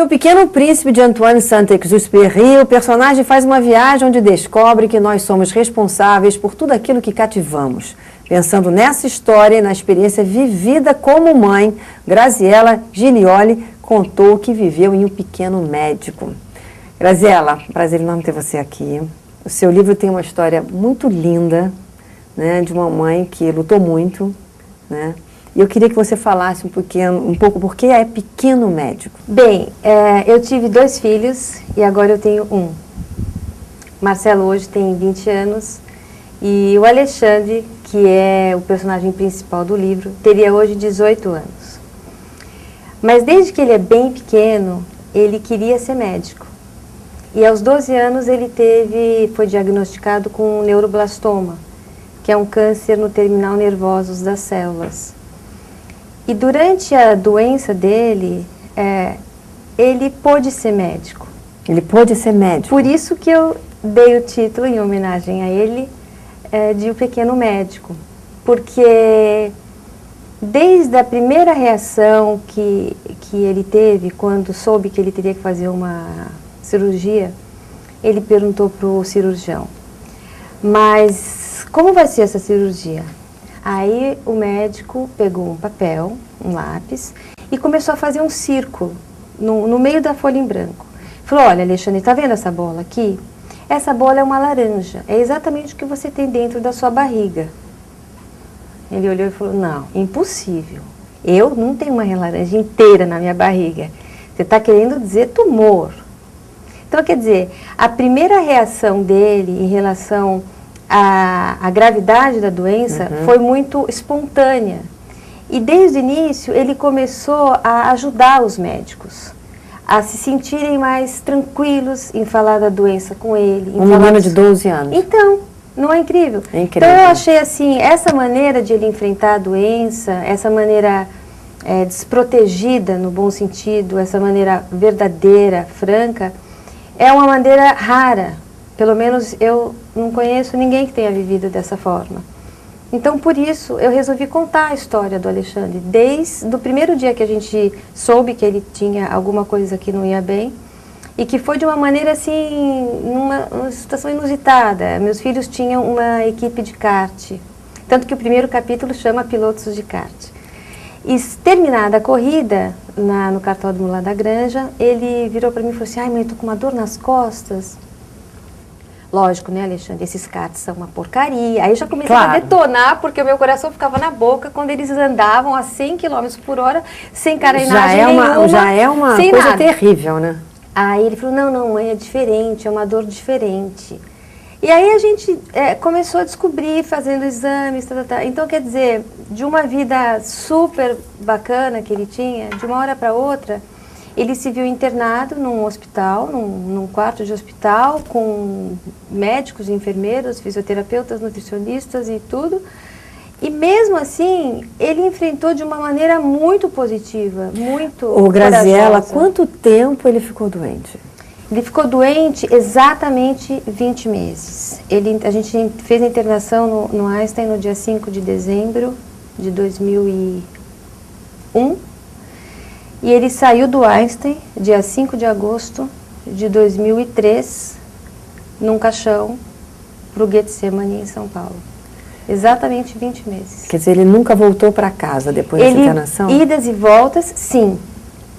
O Pequeno Príncipe de Antoine Saint-Exupéry, o personagem faz uma viagem onde descobre que nós somos responsáveis por tudo aquilo que cativamos. Pensando nessa história e na experiência vivida como mãe, Graziella Gilioli contou que viveu em Um Pequeno Médico. Graziella, prazer enorme ter você aqui. O seu livro tem uma história muito linda, né, de uma mãe que lutou muito, né? E eu queria que você falasse um pouco por que é Pequeno Médico. Bem, eu tive 2 filhos e agora eu tenho um. Marcelo hoje tem 20 anos e o Alexandre, que é o personagem principal do livro, teria hoje 18 anos. Mas desde que ele é bem pequeno, ele queria ser médico. E aos 12 anos ele foi diagnosticado com um neuroblastoma, que é um câncer no terminal nervoso das células. E durante a doença dele, ele pôde ser médico. Ele pôde ser médico? Por isso que eu dei o título, em homenagem a ele, de O Pequeno Médico. Porque desde a primeira reação que ele teve, quando soube que ele teria que fazer uma cirurgia, ele perguntou para o cirurgião: mas como vai ser essa cirurgia? Aí o médico pegou um papel, um lápis, e começou a fazer um círculo no meio da folha em branco. Falou: olha, Alexandre, está vendo essa bola aqui? Essa bola é uma laranja, é exatamente o que você tem dentro da sua barriga. Ele olhou e falou: não, impossível. Eu não tenho uma laranja inteira na minha barriga. Você está querendo dizer tumor. Então, quer dizer, a primeira reação dele em relação à gravidade da doença foi muito espontânea. E desde o início ele começou a ajudar os médicos a se sentirem mais tranquilos em falar da doença com ele. Um menino de 12 anos. Então, não é incrível? É incrível. Então eu achei assim, essa maneira de ele enfrentar a doença, essa maneira desprotegida no bom sentido, essa maneira verdadeira, franca, é uma maneira rara. Pelo menos eu não conheço ninguém que tenha vivido dessa forma. Então, por isso, eu resolvi contar a história do Alexandre. Desde o primeiro dia que a gente soube que ele tinha alguma coisa que não ia bem, e que foi de uma maneira assim, numa situação inusitada. Meus filhos tinham uma equipe de kart, tanto que o primeiro capítulo chama Pilotos de Kart. E terminada a corrida, no cartódromo lá da Granja, ele virou para mim e falou assim: ai mãe, eu tô com uma dor nas costas. Lógico, né, Alexandre, esses karts são uma porcaria. Aí eu já comecei a detonar, porque o meu coração ficava na boca quando eles andavam a 100 km por hora, sem carenagem nenhuma. Já é uma coisa terrível, né? Aí ele falou: não, mãe, é diferente, é uma dor diferente. E aí a gente começou a descobrir, fazendo exames, Então, quer dizer, de uma vida super bacana que ele tinha, de uma hora para outra, ele se viu internado num hospital, num quarto de hospital, com médicos, enfermeiros, fisioterapeutas, nutricionistas e tudo. E mesmo assim, ele enfrentou de uma maneira muito positiva, muito corajosa. Graziella, quanto tempo ele ficou doente? Ele ficou doente exatamente 20 meses. A gente fez a internação no Einstein no dia 5 de dezembro de 2001. E ele saiu do Einstein, dia 5 de agosto de 2003, num caixão, para o Getsemane, em São Paulo. Exatamente 20 meses. Quer dizer, ele nunca voltou para casa depois dessa internação? Idas e voltas, sim.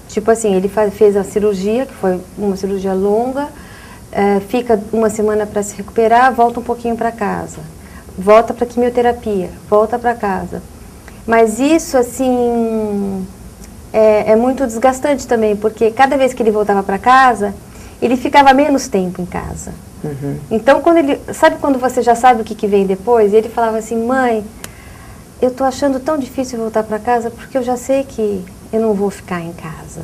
Tipo assim, ele fez a cirurgia, que foi uma cirurgia longa, fica uma semana para se recuperar, volta um pouquinho para casa. Volta para quimioterapia, volta para casa. Mas isso, assim... É muito desgastante também, porque cada vez que ele voltava para casa, ele ficava menos tempo em casa. Então, sabe quando você já sabe o que vem depois? Ele falava assim: mãe, eu estou achando tão difícil voltar para casa porque eu já sei que eu não vou ficar em casa.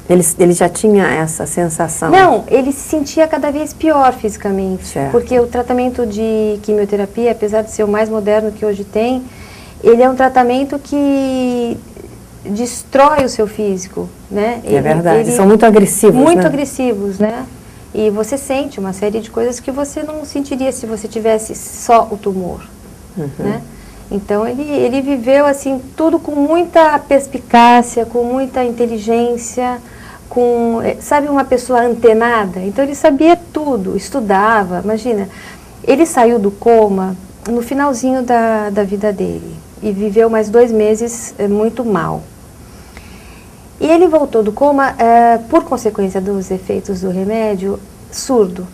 Ele já tinha essa sensação? Não, ele se sentia cada vez pior fisicamente. Certo. Porque o tratamento de quimioterapia, apesar de ser o mais moderno que hoje tem, ele é um tratamento que destrói o seu físico, né? É verdade, são muito agressivos, muito agressivos, né? E você sente uma série de coisas que você não sentiria se você tivesse só o tumor, né? Então ele viveu assim tudo com muita perspicácia, com muita inteligência, sabe, uma pessoa antenada? Então ele sabia tudo, estudava, imagina. Ele saiu do coma no finalzinho da vida dele e viveu mais 2 meses muito mal. E ele voltou do coma, por consequência dos efeitos do remédio, surdo.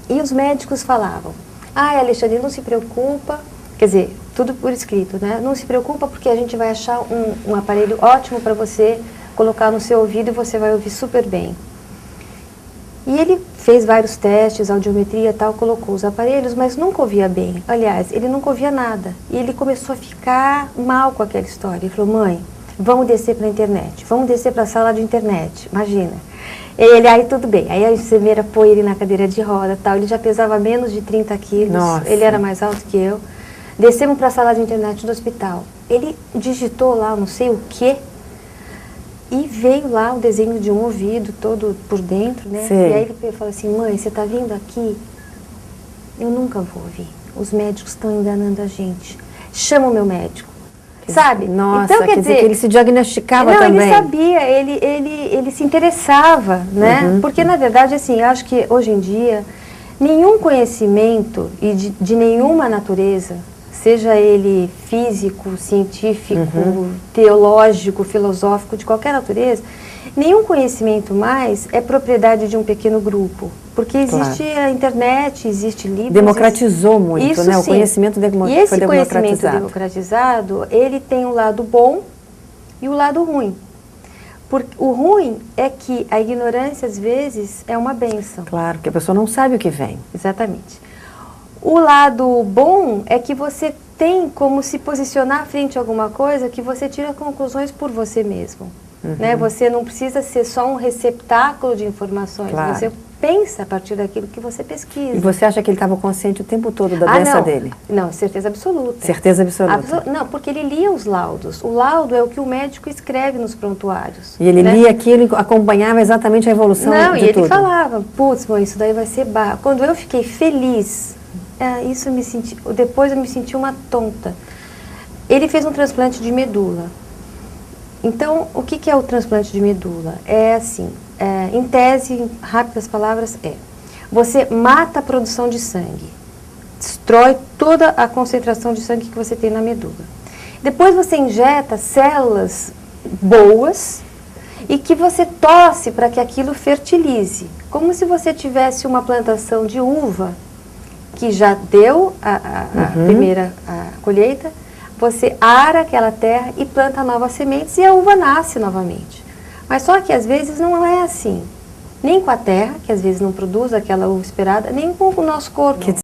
E os médicos falavam, Alexandre, não se preocupa, quer dizer, tudo por escrito, né? Não se preocupa porque a gente vai achar um aparelho ótimo para você colocar no seu ouvido e você vai ouvir super bem. E ele fez vários testes, audiometria e tal, colocou os aparelhos, mas nunca ouvia bem. Aliás, ele nunca ouvia nada. E ele começou a ficar mal com aquela história. Ele falou, mãe, vamos descer para a internet, vamos descer para a sala de internet, imagina. Aí tudo bem, aí a enfermeira pôs ele na cadeira de roda, tal. Ele já pesava menos de 30 quilos, Nossa. Ele era mais alto que eu. Descemos para a sala de internet do hospital. Ele digitou lá não sei o quê, e veio lá o desenho de um ouvido todo por dentro, né? Sim. E aí ele falou assim, mãe, você está vindo aqui? Eu nunca vou ouvir. Os médicos estão enganando a gente. Chama o meu médico. Sabe? Nossa, então, quer dizer que ele se diagnosticava também. Não, ele sabia, ele se interessava, né? Porque, na verdade, assim, eu acho que hoje em dia, nenhum conhecimento e de nenhuma natureza, seja ele físico, científico, teológico, filosófico, de qualquer natureza, nenhum conhecimento mais é propriedade de um pequeno grupo. Porque existe a internet, existe livros... Democratizou muito, isso, né? O sim. conhecimento foi democratizado. E esse conhecimento democratizado, ele tem o lado bom e o lado ruim. Porque o ruim é que a ignorância, às vezes, é uma bênção. Claro, porque a pessoa não sabe o que vem. Exatamente. O lado bom é que você tem como se posicionar frente a alguma coisa que você tira conclusões por você mesmo. Né? Você não precisa ser só um receptáculo de informações. Claro. Você pensa a partir daquilo que você pesquisa. E você acha que ele estava consciente o tempo todo da doença dele? Não, certeza absoluta. Certeza absoluta. Não, porque ele lia os laudos. O laudo é o que o médico escreve nos prontuários. E ele lia aquilo e acompanhava exatamente a evolução de tudo. Não, e ele falava, putz, mãe, isso daí vai ser barra. Quando eu fiquei feliz, isso eu me senti, depois eu me senti uma tonta. Ele fez um transplante de medula. Então, o que é o transplante de medula? É assim, em tese, em rápidas palavras, você mata a produção de sangue, destrói toda a concentração de sangue que você tem na medula. Depois você injeta células boas e que você torce para que aquilo fertilize. Como se você tivesse uma plantação de uva que já deu a primeira colheita, você ara aquela terra e planta novas sementes e a uva nasce novamente. Mas só que às vezes não é assim. Nem com a terra, que às vezes não produz aquela uva esperada, nem com o nosso corpo.